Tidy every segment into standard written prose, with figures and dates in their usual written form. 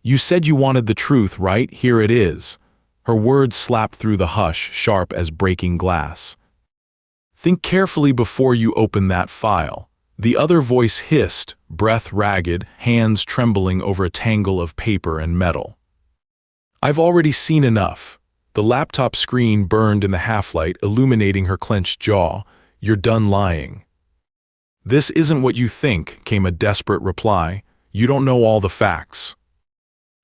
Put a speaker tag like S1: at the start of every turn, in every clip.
S1: You said you wanted the truth, right? Here it is. Her words slapped through the hush, sharp as breaking glass. Think carefully before you open that file. The other voice hissed, breath ragged, hands trembling over a tangle of paper and metal. I've already seen enough. The laptop screen burned in the half-light, illuminating her clenched jaw. You're done lying. This isn't what you think, came a desperate reply. You don't know all the facts.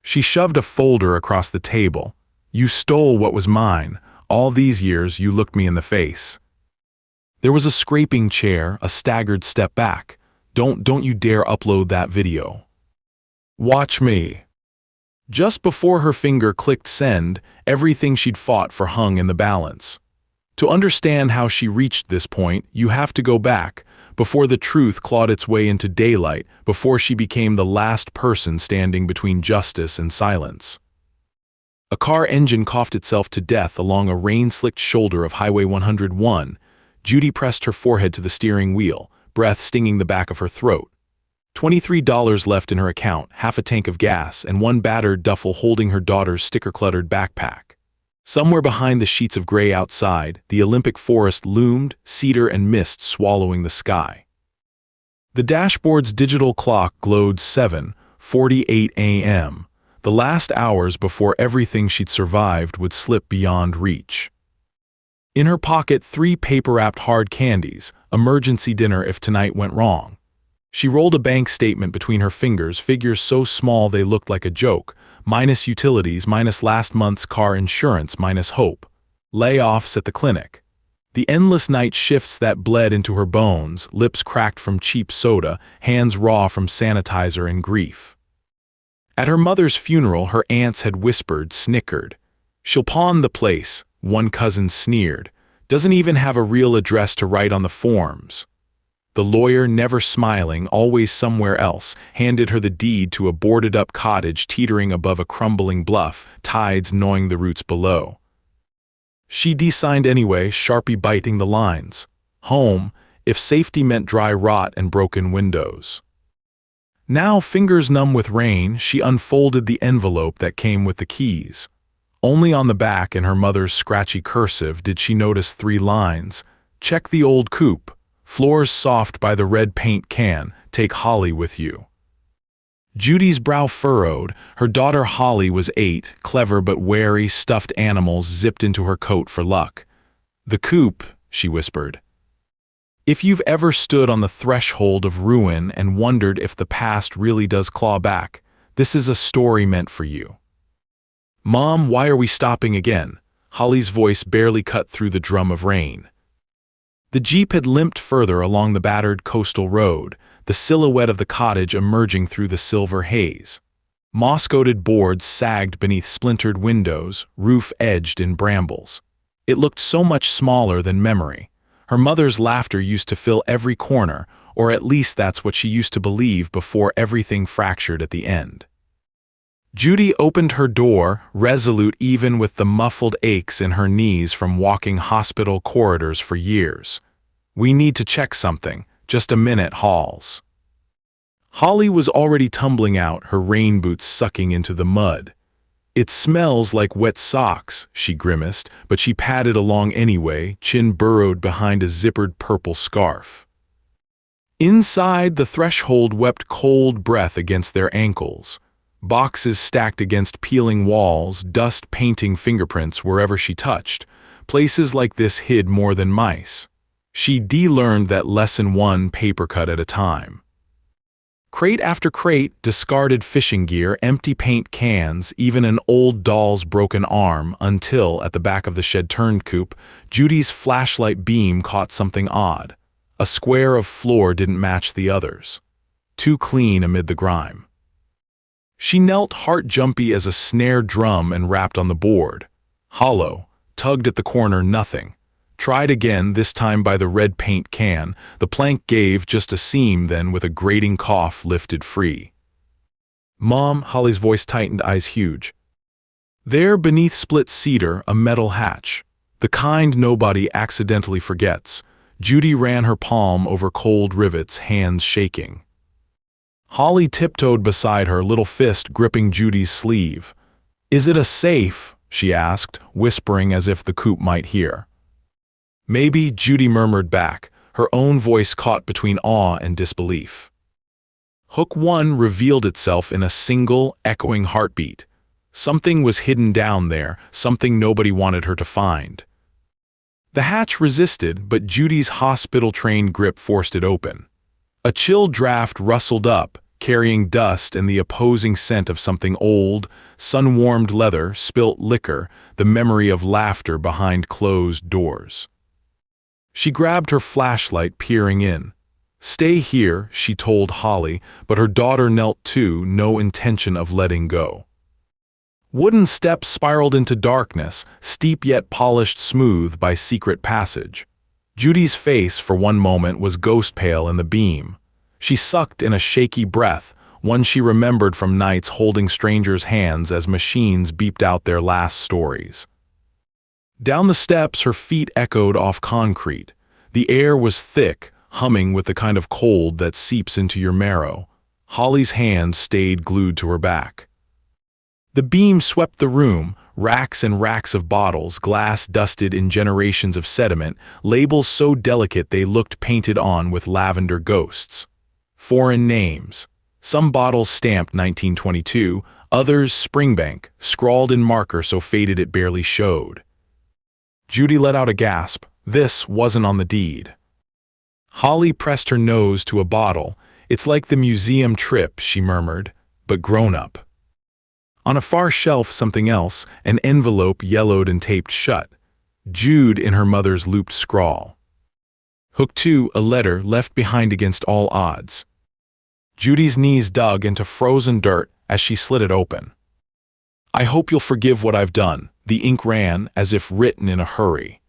S1: She shoved a folder across the table. You stole what was mine. All these years you looked me in the face. There was a scraping chair, a staggered step back. Don't you dare upload that video. Watch me. Just before her finger clicked send, everything she'd fought for hung in the balance. To understand how she reached this point, you have to go back, before the truth clawed its way into daylight, before she became the last person standing between justice and silence. A car engine coughed itself to death along a rain-slicked shoulder of Highway 101. Judy pressed her forehead to the steering wheel, breath stinging the back of her throat. $23 left in her account, half a tank of gas, and one battered duffel holding her daughter's sticker-cluttered backpack. Somewhere behind the sheets of gray outside, the Olympic forest loomed, cedar and mist swallowing the sky. The dashboard's digital clock glowed 7:48 a.m., the last hours before everything she'd survived would slip beyond reach. In her pocket, 3 paper-wrapped hard candies, emergency dinner if tonight went wrong. She rolled a bank statement between her fingers, figures so small they looked like a joke, minus utilities, minus last month's car insurance, minus hope. Layoffs at the clinic. The endless night shifts that bled into her bones, lips cracked from cheap soda, hands raw from sanitizer and grief. At her mother's funeral, her aunts had whispered, snickered. She'll pawn the place, one cousin sneered. Doesn't even have a real address to write on the forms. The lawyer, never smiling, always somewhere else, handed her the deed to a boarded-up cottage teetering above a crumbling bluff, tides gnawing the roots below. She de-signed anyway, Sharpie biting the lines. Home, if safety meant dry rot and broken windows. Now, fingers numb with rain, she unfolded the envelope that came with the keys. Only on the back, in her mother's scratchy cursive, did she notice 3 lines. Check the old coupe. Floors soft by the red paint can. Take Holly with you. Judy's brow furrowed. Her daughter Holly was 8, clever but wary, stuffed animals zipped into her coat for luck. The coupe, she whispered. If you've ever stood on the threshold of ruin and wondered if the past really does claw back, this is a story meant for you. Mom, why are we stopping again? Holly's voice barely cut through the drum of rain. The Jeep had limped further along the battered coastal road, the silhouette of the cottage emerging through the silver haze. Moss-coated boards sagged beneath splintered windows, roof edged in brambles. It looked so much smaller than memory. Her mother's laughter used to fill every corner, or at least that's what she used to believe before everything fractured at the end. Judy opened her door, resolute even with the muffled aches in her knees from walking hospital corridors for years. We need to check something. Just a minute, Halls. Holly was already tumbling out, her rain boots sucking into the mud. It smells like wet socks, she grimaced, but she padded along anyway, chin burrowed behind a zippered purple scarf. Inside, the threshold wept cold breath against their ankles. Boxes stacked against peeling walls, dust painting fingerprints wherever she touched. Places like this hid more than mice. She de-learned that lesson 1 paper cut at a time. Crate after crate, discarded fishing gear, empty paint cans, even an old doll's broken arm, until, at the back of the shed-turned coupe, Judy's flashlight beam caught something odd. A square of floor didn't match the others. Too clean amid the grime. She knelt heart-jumpy as a snare drum and rapped on the board. Hollow, tugged at the corner, nothing. Tried again, this time by the red paint can. The plank gave just a seam, then with a grating cough lifted free. Mom, Holly's voice tightened, eyes huge. There, beneath split cedar, a metal hatch. The kind nobody accidentally forgets. Judy ran her palm over cold rivets, hands shaking. Holly tiptoed beside her, little fist gripping Judy's sleeve. "Is it a safe?" she asked, whispering as if the coop might hear. "Maybe," Judy murmured back, her own voice caught between awe and disbelief. Hook 1 revealed itself in a single, echoing heartbeat. Something was hidden down there, something nobody wanted her to find. The hatch resisted, but Judy's hospital-trained grip forced it open. A chill draft rustled up, carrying dust and the opposing scent of something old, sun-warmed leather, spilt liquor, the memory of laughter behind closed doors. She grabbed her flashlight, peering in. "Stay here," she told Holly, but her daughter knelt too, no intention of letting go. Wooden steps spiraled into darkness, steep yet polished smooth by secret passage. Judy's face, for one moment, was ghost-pale in the beam. She sucked in a shaky breath, one she remembered from nights holding strangers' hands as machines beeped out their last stories. Down the steps, her feet echoed off concrete. The air was thick, humming with the kind of cold that seeps into your marrow. Holly's hand stayed glued to her back. The beam swept the room, racks and racks of bottles, glass dusted in generations of sediment, labels so delicate they looked painted on with lavender ghosts. Foreign names. Some bottles stamped 1922, others Springbank, scrawled in marker so faded it barely showed. Judy let out a gasp. This wasn't on the deed. Holly pressed her nose to a bottle. "It's like the museum trip," she murmured, "but grown up." On a far shelf, something else, an envelope yellowed and taped shut. Jude in her mother's looped scrawl. Hook 2, a letter left behind against all odds. Judy's knees dug into frozen dirt as she slid it open. "I hope you'll forgive what I've done." The ink ran as if written in a hurry.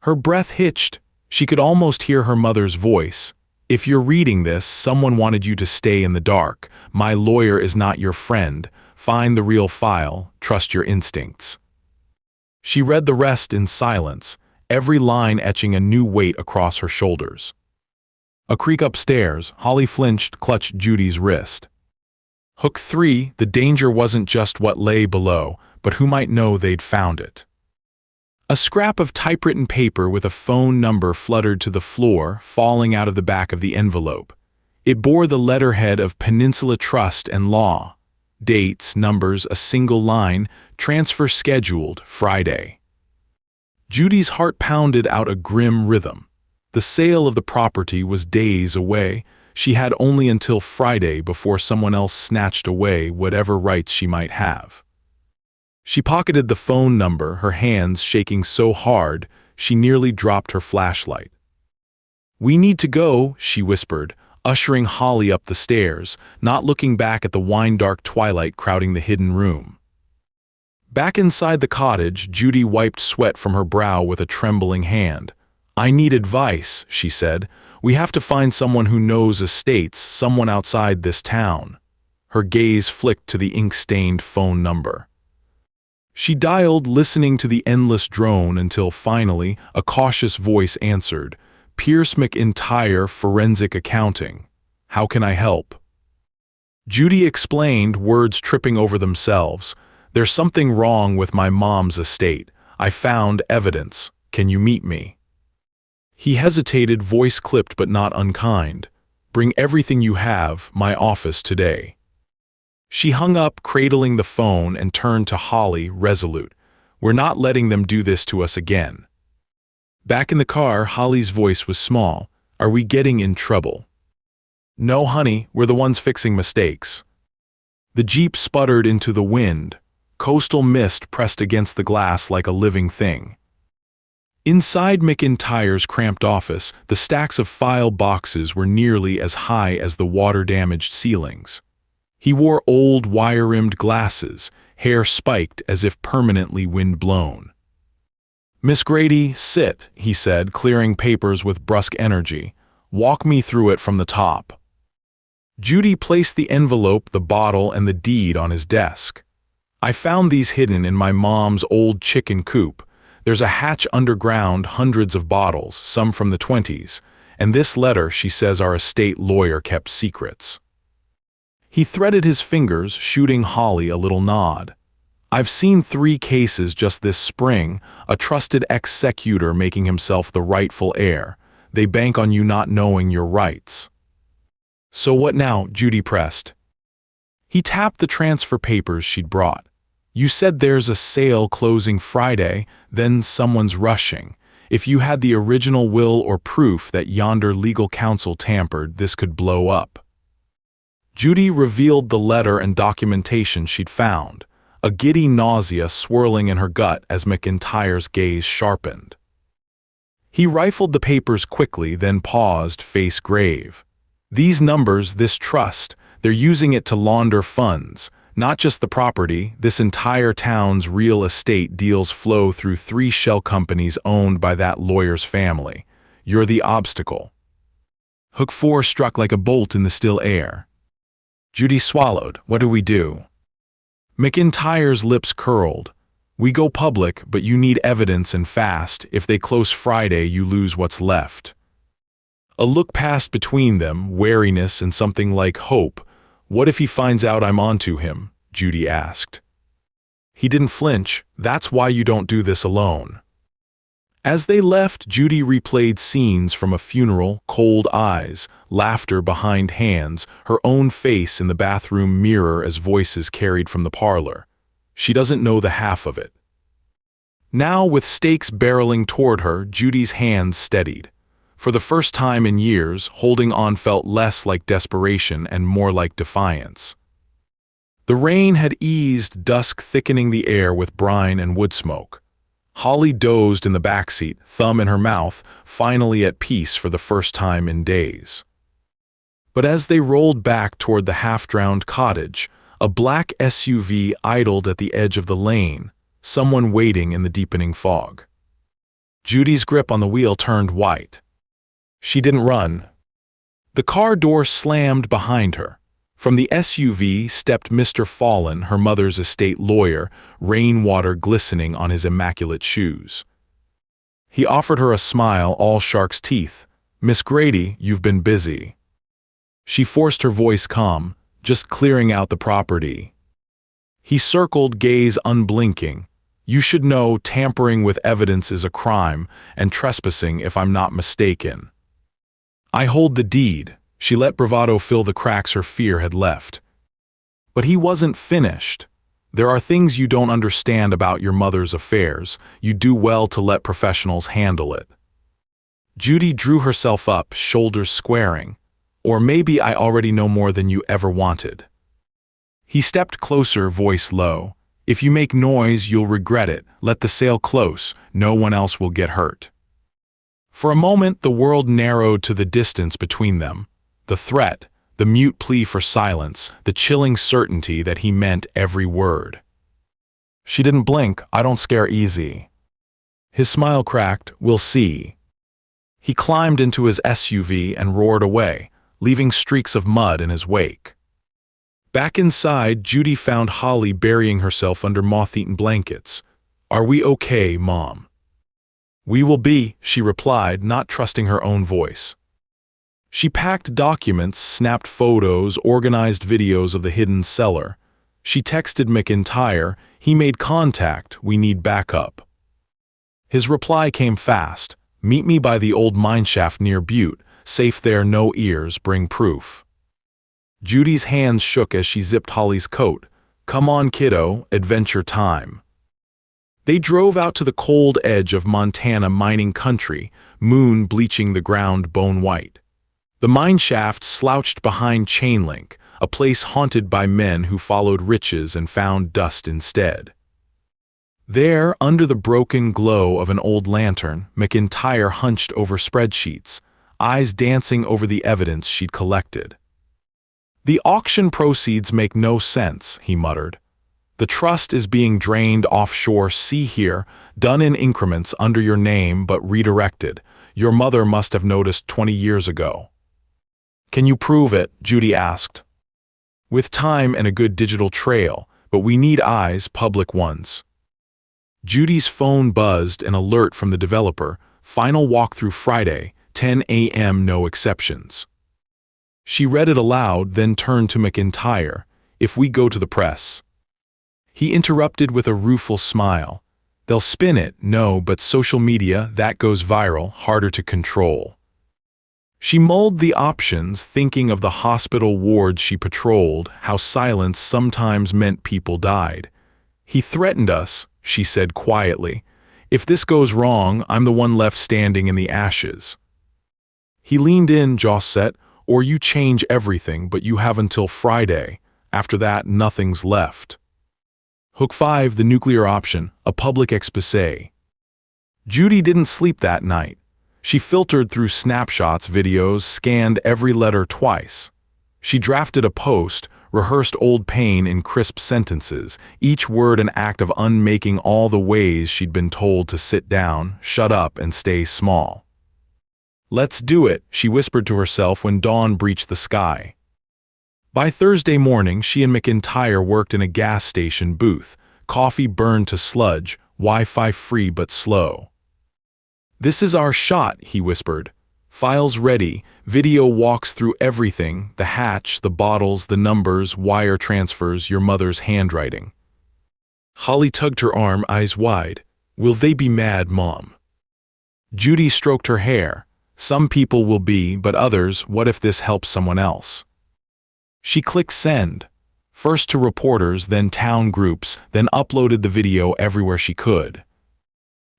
S1: Her breath hitched. She could almost hear her mother's voice. "If you're reading this, someone wanted you to stay in the dark. My lawyer is not your friend. Find the real file. Trust your instincts." She read the rest in silence, every line etching a new weight across her shoulders. A creak upstairs. Holly flinched, clutched Judy's wrist. Hook 3, the danger wasn't just what lay below, but who might know they'd found it. A scrap of typewritten paper with a phone number fluttered to the floor, falling out of the back of the envelope. It bore the letterhead of Peninsula Trust and Law. Dates, numbers, a single line, transfer scheduled, Friday. Judy's heart pounded out a grim rhythm. The sale of the property was days away. She had only until Friday before someone else snatched away whatever rights she might have. She pocketed the phone number, her hands shaking so hard she nearly dropped her flashlight. "We need to go," she whispered, ushering Holly up the stairs, not looking back at the wine-dark twilight crowding the hidden room. Back inside the cottage, Judy wiped sweat from her brow with a trembling hand. "I need advice," she said. "We have to find someone who knows estates, someone outside this town." Her gaze flicked to the ink-stained phone number. She dialed, listening to the endless drone until finally a cautious voice answered. "Pierce McIntyre, Forensic Accounting. How can I help?" Judy explained, words tripping over themselves. "There's something wrong with my mom's estate. I found evidence. Can you meet me?" He hesitated, voice clipped but not unkind. "Bring everything you have, my office today." She hung up, cradling the phone, and turned to Holly, resolute. "We're not letting them do this to us again." Back in the car, Holly's voice was small. "Are we getting in trouble?" "No, honey, we're the ones fixing mistakes." The Jeep sputtered into the wind. Coastal mist pressed against the glass like a living thing. Inside McIntyre's cramped office, the stacks of file boxes were nearly as high as the water-damaged ceilings. He wore old wire-rimmed glasses, hair spiked as if permanently wind-blown. "Miss Grady, sit," he said, clearing papers with brusque energy. "Walk me through it from the top." Judy placed the envelope, the bottle, and the deed on his desk. "I found these hidden in my mom's old chicken coop. There's a hatch underground, hundreds of bottles, some from the 20s, and this letter she says our estate lawyer kept secrets." He threaded his fingers, shooting Holly a little nod. I've seen 3 cases just this spring, a trusted executor making himself the rightful heir. They bank on you not knowing your rights. So what now? Judy pressed. He tapped the transfer papers she'd brought. You said there's a sale closing Friday, then someone's rushing. If you had the original will or proof that yonder legal counsel tampered, this could blow up. Judy revealed the letter and documentation she'd found, a giddy nausea swirling in her gut as McIntyre's gaze sharpened. He rifled the papers quickly, then paused, face grave. These numbers, this trust, they're using it to launder funds. Not just the property, this entire town's real estate deals flow through 3 shell companies owned by that lawyer's family. You're the obstacle. Hook 4 struck like a bolt in the still air. Judy swallowed. What do we do? McIntyre's lips curled. We go public, but you need evidence and fast. If they close Friday, you lose what's left. A look passed between them, wariness and something like hope. What if he finds out I'm onto him? Judy asked. He didn't flinch. That's why you don't do this alone. As they left, Judy replayed scenes from a funeral, cold eyes, laughter behind hands, her own face in the bathroom mirror as voices carried from the parlor. She doesn't know the half of it. Now, with stakes barreling toward her, Judy's hands steadied. For the first time in years, holding on felt less like desperation and more like defiance. The rain had eased, dusk thickening the air with brine and wood smoke. Holly dozed in the backseat, thumb in her mouth, finally at peace for the first time in days. But as they rolled back toward the half-drowned cottage, a black SUV idled at the edge of the lane, someone waiting in the deepening fog. Judy's grip on the wheel turned white. She didn't run. The car door slammed behind her. From the SUV stepped Mr. Fallon, her mother's estate lawyer, rainwater glistening on his immaculate shoes. He offered her a smile, all shark's teeth. Miss Grady, you've been busy. She forced her voice calm, just clearing out the property. He circled, gaze unblinking. You should know tampering with evidence is a crime, and trespassing if I'm not mistaken. I hold the deed. She let bravado fill the cracks her fear had left. But he wasn't finished. There are things you don't understand about your mother's affairs. You do well to let professionals handle it. Judy drew herself up, shoulders squaring. Or maybe I already know more than you ever wanted. He stepped closer, voice low. If you make noise, you'll regret it. Let the sale close. No one else will get hurt. For a moment, the world narrowed to the distance between them. The threat, the mute plea for silence, the chilling certainty that he meant every word. She didn't blink. I don't scare easy. His smile cracked. We'll see. He climbed into his SUV and roared away, leaving streaks of mud in his wake. Back inside, Judy found Holly burying herself under moth-eaten blankets. Are we okay, Mom? We will be, she replied, not trusting her own voice. She packed documents, snapped photos, organized videos of the hidden cellar. She texted McIntyre, he made contact, we need backup. His reply came fast, meet me by the old mineshaft near Butte, safe there, no ears, bring proof. Judy's hands shook as she zipped Holly's coat. Come on, kiddo, adventure time. They drove out to the cold edge of Montana mining country, moon bleaching the ground bone white. The mineshaft slouched behind chain link, a place haunted by men who followed riches and found dust instead. There, under the broken glow of an old lantern, McIntyre hunched over spreadsheets, eyes dancing over the evidence she'd collected. The auction proceeds make no sense, he muttered. The trust is being drained offshore, see here, done in increments under your name but redirected. Your mother must have noticed 20 years ago. Can you prove it? Judy asked. With time and a good digital trail, but we need eyes, public ones. Judy's phone buzzed, an alert from the developer. Final walkthrough Friday, 10 a.m. no exceptions. She read it aloud, then turned to McIntyre. If we go to the press. He interrupted with a rueful smile. They'll spin it, no, but social media, that goes viral, harder to control. She mulled the options, thinking of the hospital wards she patrolled, how silence sometimes meant people died. He threatened us, she said quietly. If this goes wrong, I'm the one left standing in the ashes. He leaned in, jaw set. Or you change everything, but you have until Friday. After that, nothing's left. Hook 5, the nuclear option, a public exposé. Judy didn't sleep that night. She filtered through snapshots, videos, scanned every letter twice. She drafted a post, rehearsed old pain in crisp sentences, each word an act of unmaking all the ways she'd been told to sit down, shut up, and stay small. Let's do it, she whispered to herself when dawn breached the sky. By Thursday morning, she and McIntyre worked in a gas station booth, coffee burned to sludge, Wi-Fi free but slow. This is our shot, he whispered. Files ready, video walks through everything, the hatch, the bottles, the numbers, wire transfers, your mother's handwriting. Holly tugged her arm, eyes wide. Will they be mad, Mom? Judy stroked her hair. Some people will be, but others, what if this helps someone else? She clicked send, first to reporters, then town groups, then uploaded the video everywhere she could.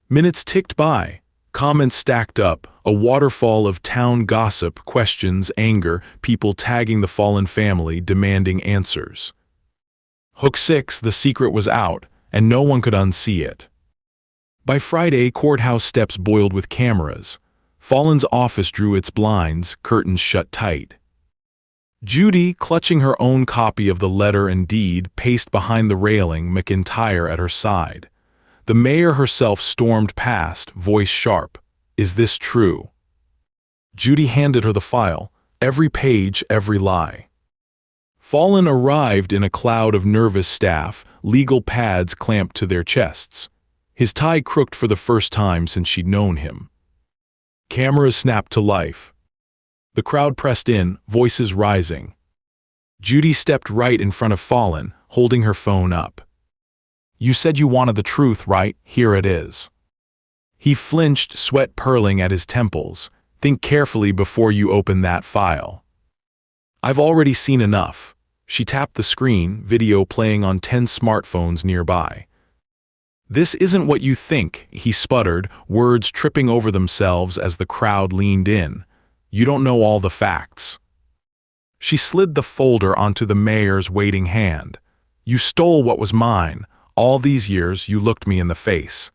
S1: Minutes ticked by, comments stacked up, a waterfall of town gossip, questions, anger, people tagging the fallen family, demanding answers. Hook 6, the secret was out, and no one could unsee it. By Friday, courthouse steps boiled with cameras. Fallen's office drew its blinds, curtains shut tight. Judy, clutching her own copy of the letter and deed, paced behind the railing, McIntyre at her side. The mayor herself stormed past, voice sharp. Is this true? Judy handed her the file, every page, every lie. Fallen arrived in a cloud of nervous staff, legal pads clamped to their chests. His tie crooked for the first time since she'd known him. Cameras snapped to life. The crowd pressed in, voices rising. Judy stepped right in front of Fallen, holding her phone up. You said you wanted the truth, right? Here it is. He flinched, sweat purling at his temples. Think carefully before you open that file. I've already seen enough. She tapped the screen, video playing on 10 smartphones nearby. This isn't what you think, he sputtered, words tripping over themselves as the crowd leaned in. You don't know all the facts. She slid the folder onto the mayor's waiting hand. You stole what was mine. All these years you looked me in the face.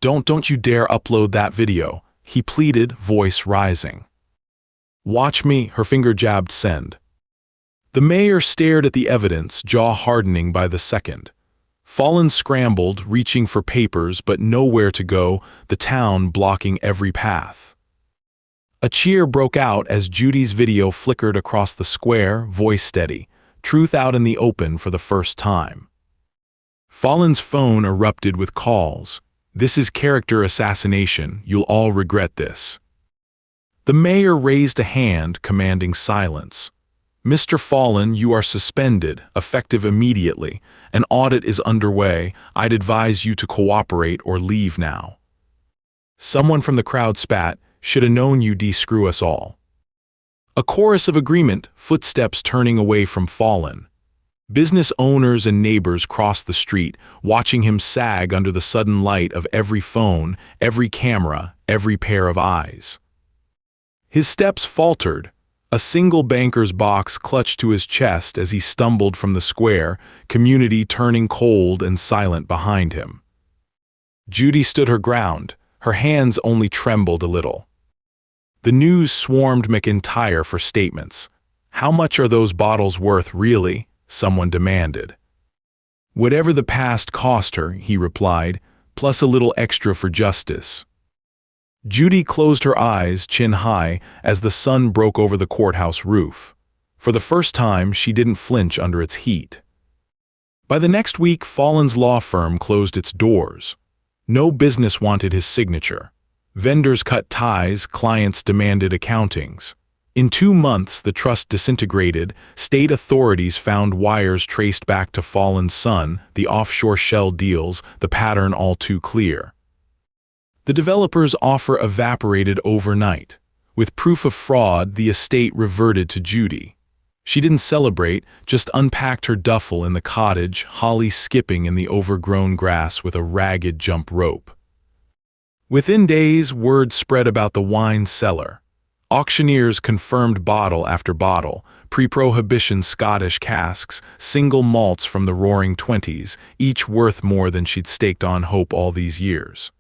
S1: Don't you dare upload that video, he pleaded, voice rising. Watch me, her finger jabbed send. The mayor stared at the evidence, jaw hardening by the second. Fallen scrambled, reaching for papers but nowhere to go, the town blocking every path. A cheer broke out as Judy's video flickered across the square, voice steady, truth out in the open for the first time. Fallen's phone erupted with calls. This is character assassination, you'll all regret this. The mayor raised a hand, commanding silence. Mr. Fallen, you are suspended, effective immediately. An audit is underway. I'd advise you to cooperate or leave now. Someone from the crowd spat, should have known you'd de-screw us all. A chorus of agreement, footsteps turning away from Fallen. Business owners and neighbors crossed the street, watching him sag under the sudden light of every phone, every camera, every pair of eyes. His steps faltered. A single banker's box clutched to his chest as he stumbled from the square, community turning cold and silent behind him. Judy stood her ground, her hands only trembled a little. The news swarmed McIntyre for statements. How much are those bottles worth, really? Someone demanded. Whatever the past cost her, he replied, plus a little extra for justice. Judy closed her eyes, chin high, as the sun broke over the courthouse roof. For the first time, she didn't flinch under its heat. By the next week, Fallen's law firm closed its doors. No business wanted his signature. Vendors cut ties, clients demanded accountings. In 2 months, the trust disintegrated. State authorities found wires traced back to fallen sun, the offshore shell deals, the pattern all too clear. The developer's offer evaporated overnight. With proof of fraud, the estate reverted to Judy. She didn't celebrate, just unpacked her duffel in the cottage, Holly skipping in the overgrown grass with a ragged jump rope. Within days, word spread about the wine cellar. Auctioneers confirmed bottle after bottle, pre-prohibition Scottish casks, single malts from the roaring 20s, each worth more than she'd staked on hope all these years.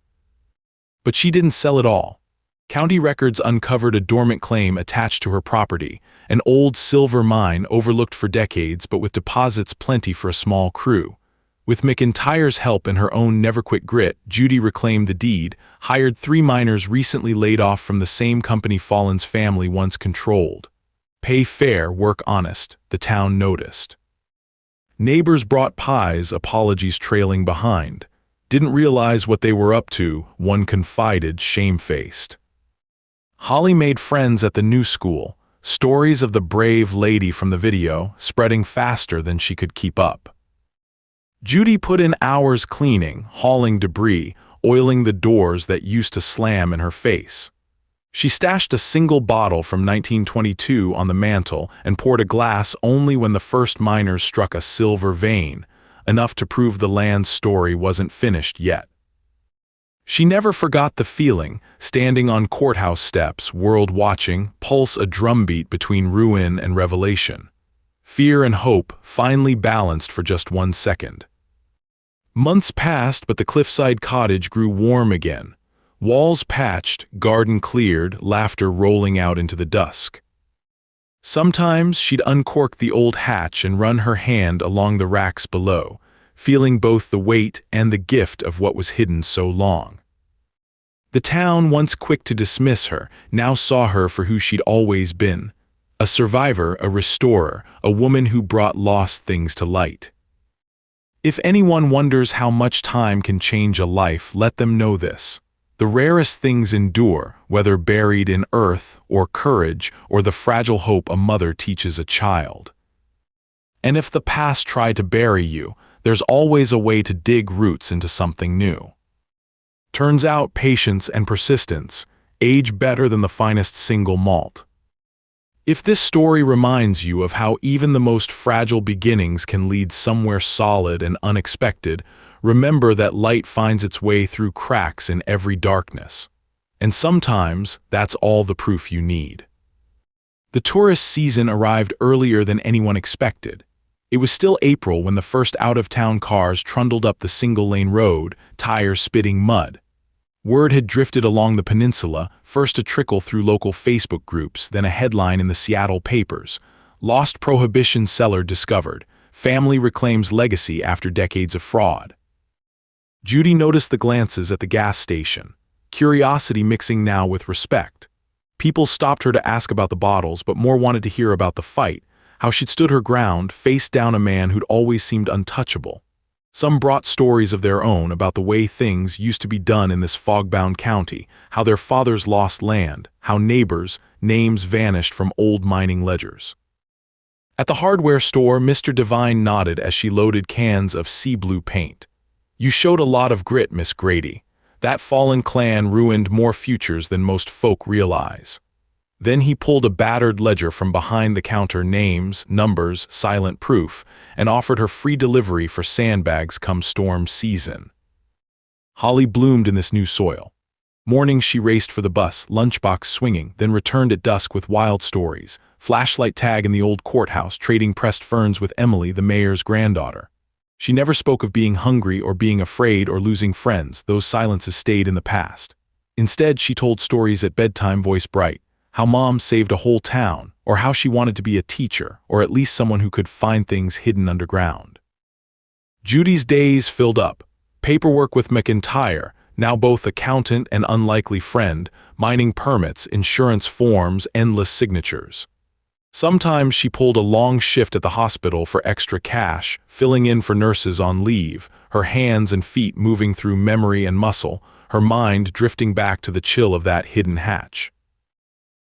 S1: But she didn't sell it all. County records uncovered a dormant claim attached to her property, an old silver mine overlooked for decades but with deposits plenty for a small crew. With McIntyre's help and her own never-quit grit, Judy reclaimed the deed, hired 3 miners recently laid off from the same company Fallen's family once controlled. Pay fair, work honest, the town noticed. Neighbors brought pies, apologies trailing behind. Didn't realize what they were up to, one confided, shamefaced. Holly made friends at the new school, stories of the brave lady from the video, spreading faster than she could keep up. Judy put in hours cleaning, hauling debris, oiling the doors that used to slam in her face. She stashed a single bottle from 1922 on the mantel and poured a glass only when the first miners struck a silver vein, enough to prove the land's story wasn't finished yet. She never forgot the feeling, standing on courthouse steps, world watching, pulse a drumbeat between ruin and revelation. Fear and hope finally balanced for just 1 second. Months passed, but the cliffside cottage grew warm again. Walls patched, garden cleared, laughter rolling out into the dusk. Sometimes she'd uncork the old hatch and run her hand along the racks below, feeling both the weight and the gift of what was hidden so long. The town, once quick to dismiss her, now saw her for who she'd always been. A survivor, a restorer, a woman who brought lost things to light. If anyone wonders how much time can change a life, let them know this. The rarest things endure, whether buried in earth or courage or the fragile hope a mother teaches a child. And if the past tried to bury you, there's always a way to dig roots into something new. Turns out patience and persistence age better than the finest single malt. If this story reminds you of how even the most fragile beginnings can lead somewhere solid and unexpected, remember that light finds its way through cracks in every darkness. And sometimes, that's all the proof you need. The tourist season arrived earlier than anyone expected. It was still April when the first out-of-town cars trundled up the single-lane road, tires spitting mud. Word had drifted along the peninsula, first a trickle through local Facebook groups, then a headline in the Seattle papers. Lost Prohibition Cellar discovered. Family reclaims legacy after decades of fraud. Judy noticed the glances at the gas station, curiosity mixing now with respect. People stopped her to ask about the bottles, but more wanted to hear about the fight, how she'd stood her ground, faced down a man who'd always seemed untouchable. Some brought stories of their own about the way things used to be done in this fog-bound county, how their fathers lost land, how neighbors' names vanished from old mining ledgers. At the hardware store, Mr. Devine nodded as she loaded cans of sea blue paint. "You showed a lot of grit, Miss Grady. That fallen clan ruined more futures than most folk realize." Then he pulled a battered ledger from behind the counter, names, numbers, silent proof, and offered her free delivery for sandbags come storm season. Holly bloomed in this new soil. Mornings she raced for the bus, lunchbox swinging, then returned at dusk with wild stories, flashlight tag in the old courthouse, trading pressed ferns with Emily, the mayor's granddaughter. She never spoke of being hungry or being afraid or losing friends. Those silences stayed in the past. Instead, she told stories at bedtime, voice bright. How mom saved a whole town, or how she wanted to be a teacher, or at least someone who could find things hidden underground. Judy's days filled up. Paperwork with McIntyre, now both accountant and unlikely friend, mining permits, insurance forms, endless signatures. Sometimes she pulled a long shift at the hospital for extra cash, filling in for nurses on leave, her hands and feet moving through memory and muscle, her mind drifting back to the chill of that hidden hatch.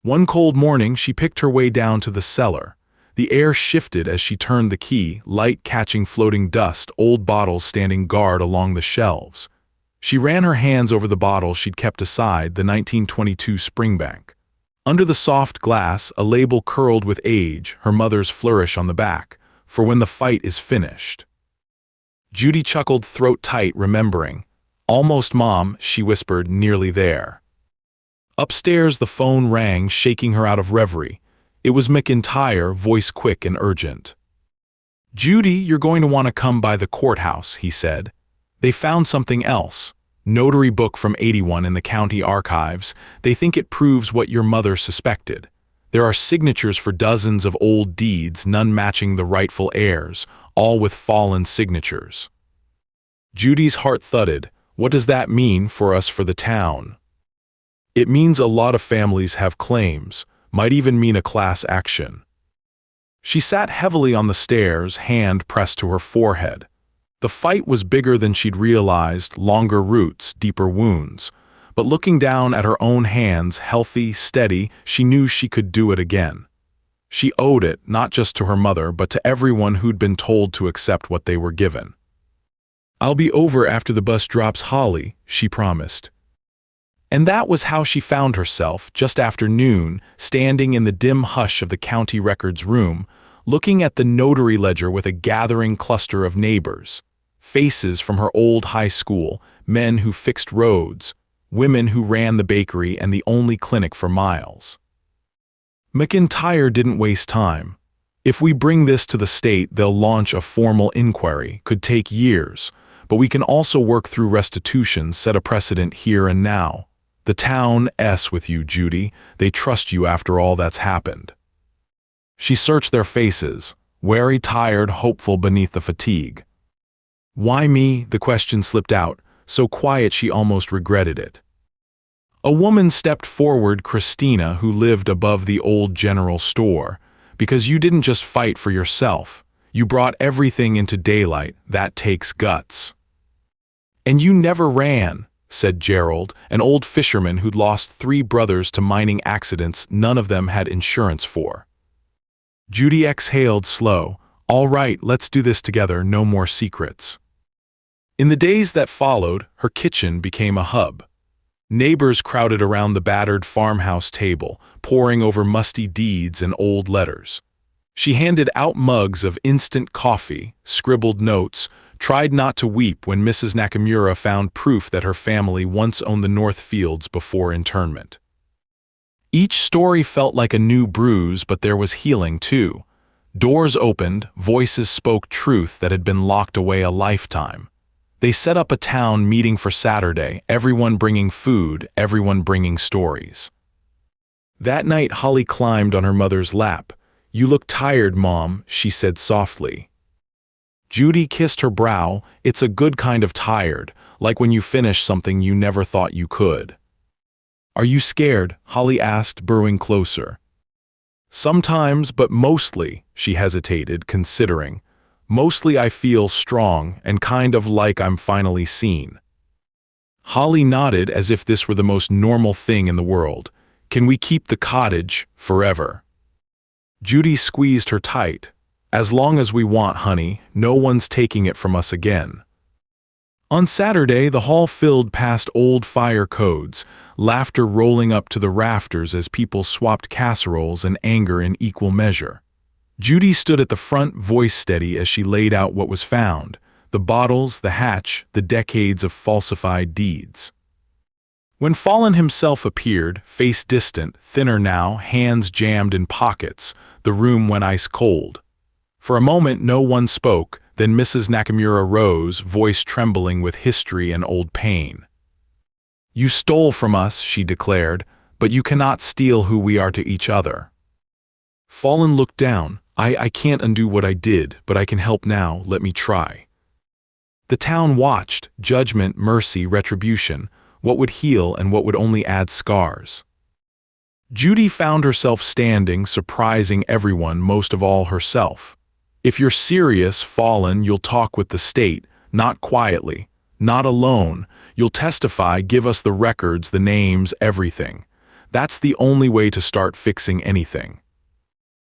S1: One cold morning, she picked her way down to the cellar. The air shifted as she turned the key, light catching floating dust, old bottles standing guard along the shelves. She ran her hands over the bottle she'd kept aside, the 1922 Springbank. Under the soft glass, a label curled with age, her mother's flourish on the back, for when the fight is finished. Judy chuckled, throat tight, remembering. Almost, Mom, she whispered, nearly there. Upstairs, the phone rang, shaking her out of reverie. It was McIntyre, voice quick and urgent. Judy, you're going to want to come by the courthouse, he said. They found something else. Notary book from '81 in the county archives. They think it proves what your mother suspected. There are signatures for dozens of old deeds, none matching the rightful heirs, all with fallen signatures. Judy's heart thudded. What does that mean for us, for the town? It means a lot of families have claims, might even mean a class action. She sat heavily on the stairs, hand pressed to her forehead. The fight was bigger than she'd realized, longer roots, deeper wounds. But looking down at her own hands, healthy, steady, she knew she could do it again. She owed it, not just to her mother, but to everyone who'd been told to accept what they were given. I'll be over after the bus drops Holly, she promised. And that was how she found herself, just after noon, standing in the dim hush of the county records room, looking at the notary ledger with a gathering cluster of neighbors. Faces from her old high school, men who fixed roads, women who ran the bakery and the only clinic for miles. McIntyre didn't waste time. If we bring this to the state, they'll launch a formal inquiry, could take years, but we can also work through restitution, set a precedent here and now. The town's with you, Judy. They trust you after all that's happened. She searched their faces, wary, tired, hopeful beneath the fatigue. Why me? The question slipped out, so quiet she almost regretted it. A woman stepped forward, Christina, who lived above the old general store. Because you didn't just fight for yourself. You brought everything into daylight. That takes guts. And you never ran, said Gerald, an old fisherman who'd lost 3 brothers to mining accidents none of them had insurance for. Judy exhaled, slow. All right, let's do this together, no more secrets. In the days that followed, her kitchen became a hub. Neighbors crowded around the battered farmhouse table, poring over musty deeds and old letters. She handed out mugs of instant coffee, scribbled notes, tried not to weep when Mrs. Nakamura found proof that her family once owned the North Fields before internment. Each story felt like a new bruise, but there was healing too. Doors opened, voices spoke truth that had been locked away a lifetime. They set up a town meeting for Saturday, everyone bringing food, everyone bringing stories. That night, Holly climbed on her mother's lap. You look tired, Mom, she said softly. Judy kissed her brow. It's a good kind of tired, like when you finish something you never thought you could. Are you scared? Holly asked, burrowing closer. Sometimes, but mostly, she hesitated, considering. Mostly I feel strong and kind of like I'm finally seen. Holly nodded as if this were the most normal thing in the world. Can we keep the cottage forever? Judy squeezed her tight. As long as we want, honey, no one's taking it from us again. On Saturday, the hall filled past old fire codes, laughter rolling up to the rafters as people swapped casseroles and anger in equal measure. Judy stood at the front, voice steady as she laid out what was found, the bottles, the hatch, the decades of falsified deeds. When Fallen himself appeared, face distant, thinner now, hands jammed in pockets, the room went ice cold. For a moment no one spoke, then Mrs. Nakamura rose, voice trembling with history and old pain. You stole from us, she declared, but you cannot steal who we are to each other. Fallen looked down. I can't undo what I did, but I can help now, let me try. The town watched, judgment, mercy, retribution, what would heal and what would only add scars. Judy found herself standing, surprising everyone, most of all herself. If you're serious, Fallen, you'll talk with the state, not quietly, not alone. You'll testify, give us the records, the names, everything. That's the only way to start fixing anything."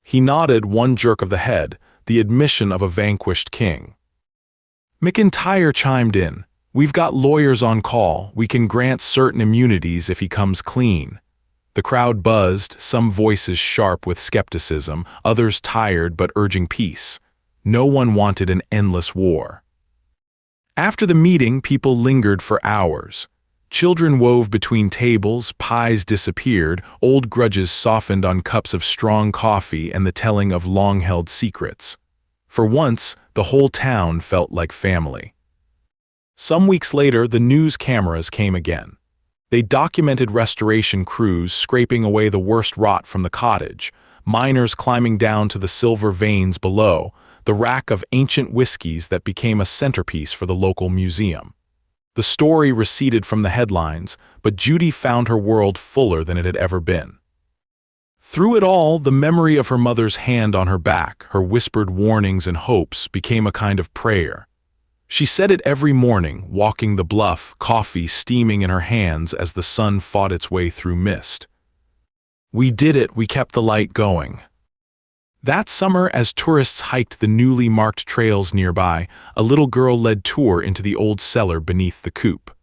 S1: He nodded, one jerk of the head, the admission of a vanquished king. McIntyre chimed in. "We've got lawyers on call. We can grant certain immunities if he comes clean." The crowd buzzed, some voices sharp with skepticism, others tired but urging peace. No one wanted an endless war. After the meeting, people lingered for hours. Children wove between tables, pies disappeared, old grudges softened on cups of strong coffee and the telling of long-held secrets. For once, the whole town felt like family. Some weeks later, the news cameras came again. They documented restoration crews scraping away the worst rot from the cottage, miners climbing down to the silver veins below, the rack of ancient whiskeys that became a centerpiece for the local museum. The story receded from the headlines, but Judy found her world fuller than it had ever been. Through it all, the memory of her mother's hand on her back, her whispered warnings and hopes, became a kind of prayer. She said it every morning, walking the bluff, coffee steaming in her hands as the sun fought its way through mist. "We did it, we kept the light going." That summer, as tourists hiked the newly marked trails nearby, a little girl led tour into the old cellar beneath the coop.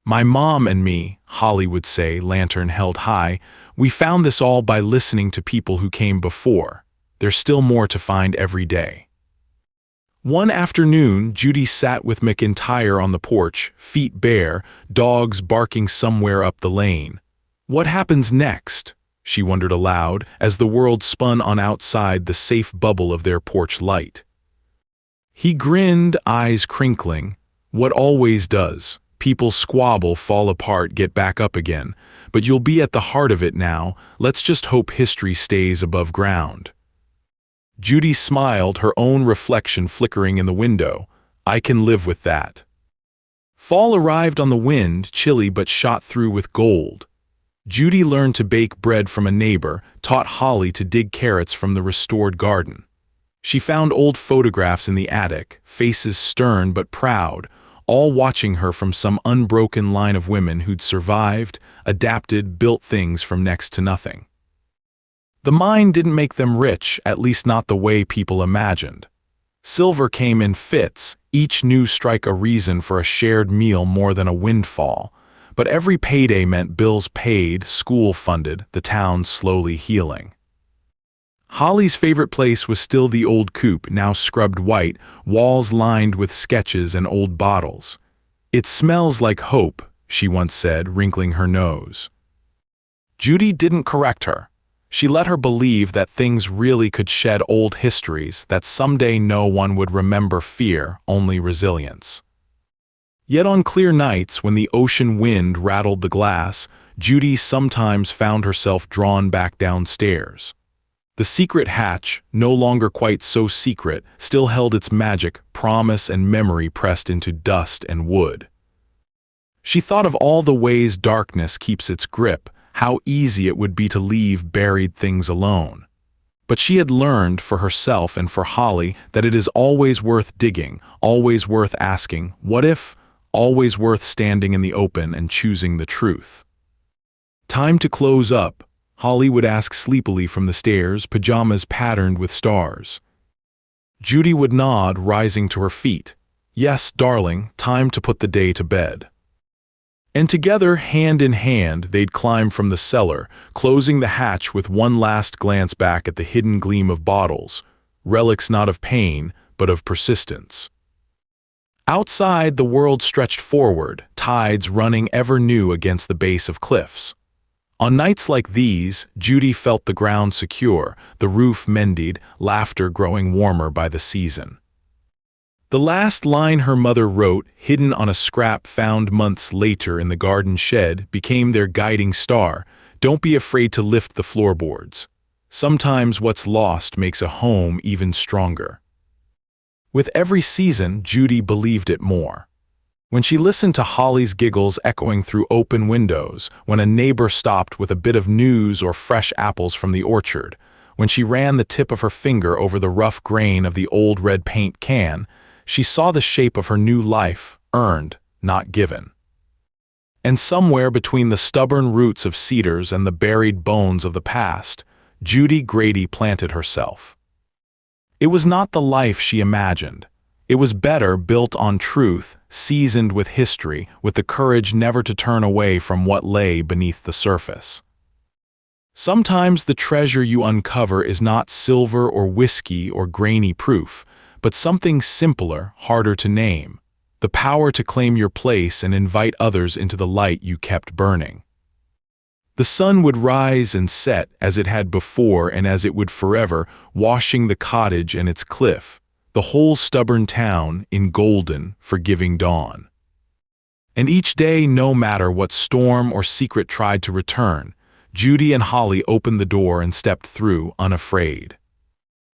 S1: "My mom and me," Holly would say, lantern held high, "we found this all by listening to people who came before. There's still more to find every day." One afternoon, Judy sat with McIntyre on the porch, feet bare, dogs barking somewhere up the lane. "What happens next?" she wondered aloud, as the world spun on outside the safe bubble of their porch light. He grinned, eyes crinkling. "What always does. People squabble, fall apart, get back up again. But you'll be at the heart of it now. Let's just hope history stays above ground." Judy smiled, her own reflection flickering in the window. "I can live with that." Fall arrived on the wind, chilly but shot through with gold. Judy learned to bake bread from a neighbor, taught Holly to dig carrots from the restored garden. She found old photographs in the attic, faces stern but proud, all watching her from some unbroken line of women who'd survived, adapted, built things from next to nothing. The mine didn't make them rich, at least not the way people imagined. Silver came in fits, each new strike a reason for a shared meal more than a windfall. But every payday meant bills paid, school funded, the town slowly healing. Holly's favorite place was still the old coop, now scrubbed white, walls lined with sketches and old bottles. "It smells like hope," she once said, wrinkling her nose. Judy didn't correct her. She let her believe that things really could shed old histories, that someday no one would remember fear, only resilience. Yet on clear nights, when the ocean wind rattled the glass, Judy sometimes found herself drawn back downstairs. The secret hatch, no longer quite so secret, still held its magic, promise and memory pressed into dust and wood. She thought of all the ways darkness keeps its grip, how easy it would be to leave buried things alone. But she had learned, for herself and for Holly, that it is always worth digging, always worth asking, "What if?" Always worth standing in the open and choosing the truth. "Time to close up," Holly would ask sleepily from the stairs, pajamas patterned with stars. Judy would nod, rising to her feet. "Yes, darling, time to put the day to bed." And together, hand in hand, they'd climb from the cellar, closing the hatch with one last glance back at the hidden gleam of bottles, relics not of pain, but of persistence. Outside, the world stretched forward, tides running ever new against the base of cliffs. On nights like these, Judy felt the ground secure, the roof mended, laughter growing warmer by the season. The last line her mother wrote, hidden on a scrap found months later in the garden shed, became their guiding star. "Don't be afraid to lift the floorboards. Sometimes what's lost makes a home even stronger." With every season, Judy believed it more. When she listened to Holly's giggles echoing through open windows, when a neighbor stopped with a bit of news or fresh apples from the orchard, when she ran the tip of her finger over the rough grain of the old red paint can, she saw the shape of her new life, earned, not given. And somewhere between the stubborn roots of cedars and the buried bones of the past, Judy Grady planted herself. It was not the life she imagined. It was better, built on truth, seasoned with history, with the courage never to turn away from what lay beneath the surface. Sometimes the treasure you uncover is not silver or whiskey or grainy proof, but something simpler, harder to name: the power to claim your place and invite others into the light you kept burning. The sun would rise and set as it had before and as it would forever, washing the cottage and its cliff, the whole stubborn town in golden, forgiving dawn. And each day, no matter what storm or secret tried to return, Judy and Holly opened the door and stepped through unafraid.